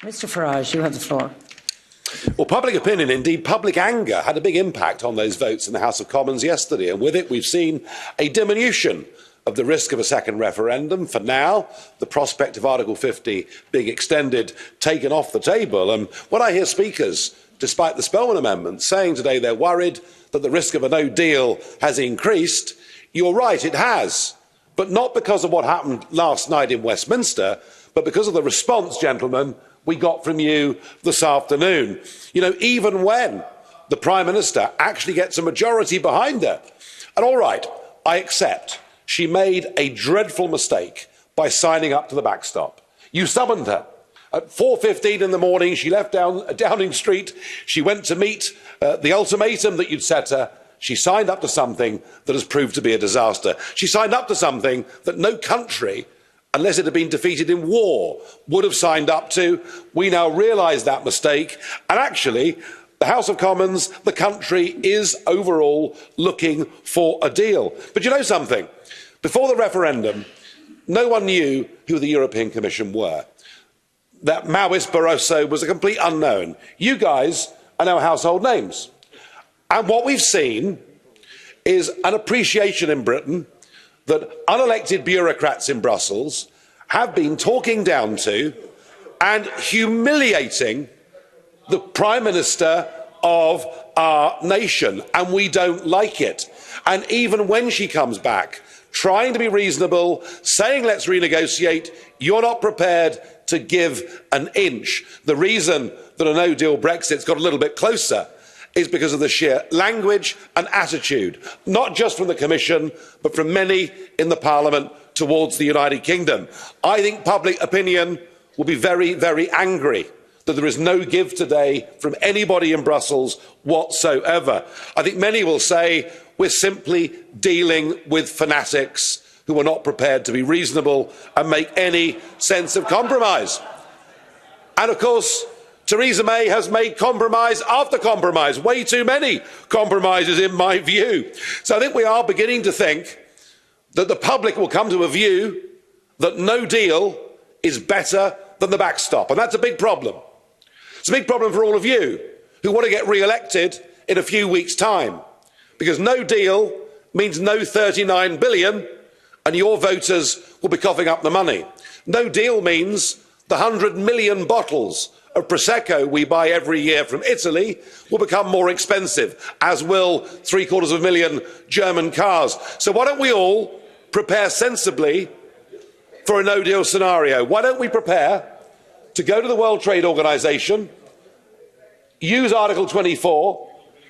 Mr Farage, you have the floor. Well, public opinion, indeed public anger, had a big impact on those votes in the House of Commons yesterday, and with it we've seen a diminution of the risk of a second referendum. For now, the prospect of Article 50 being extended taken off the table. And when I hear speakers, despite the Spellman Amendment, saying today they're worried that the risk of a no deal has increased, you're right, it has. But not because of what happened last night in Westminster, but because of the response, gentlemen, we got from you this afternoon. You know, even when the Prime Minister actually gets a majority behind her. And all right, I accept she made a dreadful mistake by signing up to the backstop. You summoned her. At 4:15 in the morning, she left Downing Street. She went to meet the ultimatum that you'd set her. She signed up to something that has proved to be a disaster. She signed up to something that no country, unless it had been defeated in war, would have signed up to. We now realise that mistake, and actually, the House of Commons, the country, is overall looking for a deal. But you know something? Before the referendum, no one knew who the European Commission were. That Maoist Barroso was a complete unknown. You guys are now household names. And what we've seen is an appreciation in Britain that unelected bureaucrats in Brussels have been talking down to and humiliating the Prime Minister of our nation, and we don't like it. And even when she comes back, trying to be reasonable, saying let's renegotiate, you're not prepared to give an inch. The reason that a no-deal Brexit's got a little bit closer is because of the sheer language and attitude, not just from the Commission, but from many in the Parliament towards the United Kingdom. I think public opinion will be very, very angry that there is no give today from anybody in Brussels whatsoever. I think many will say we're simply dealing with fanatics who are not prepared to be reasonable and make any sense of compromise. And of course, Theresa May has made compromise after compromise, way too many compromises in my view. So I think we are beginning to think that the public will come to a view that no deal is better than the backstop, and that's a big problem. It's a big problem for all of you who want to get re-elected in a few weeks' time, because no deal means no 39 billion and your voters will be coughing up the money. No deal means the 100 million bottles of Prosecco we buy every year from Italy will become more expensive, as will 750,000 German cars. So why don't we all prepare sensibly for a no-deal scenario? Why don't we prepare to go to the World Trade Organization, use Article 24,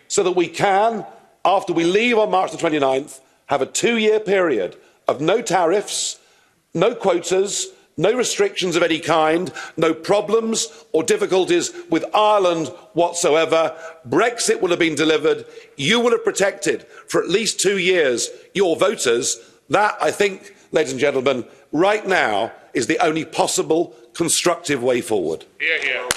so that we can, after we leave on March the 29th, have a 2-year period of no tariffs, no quotas, no restrictions of any kind, no problems or difficulties with Ireland whatsoever. Brexit will have been delivered. You will have protected for at least 2 years your voters. That, I think, ladies and gentlemen, right now is the only possible constructive way forward. Hear, hear.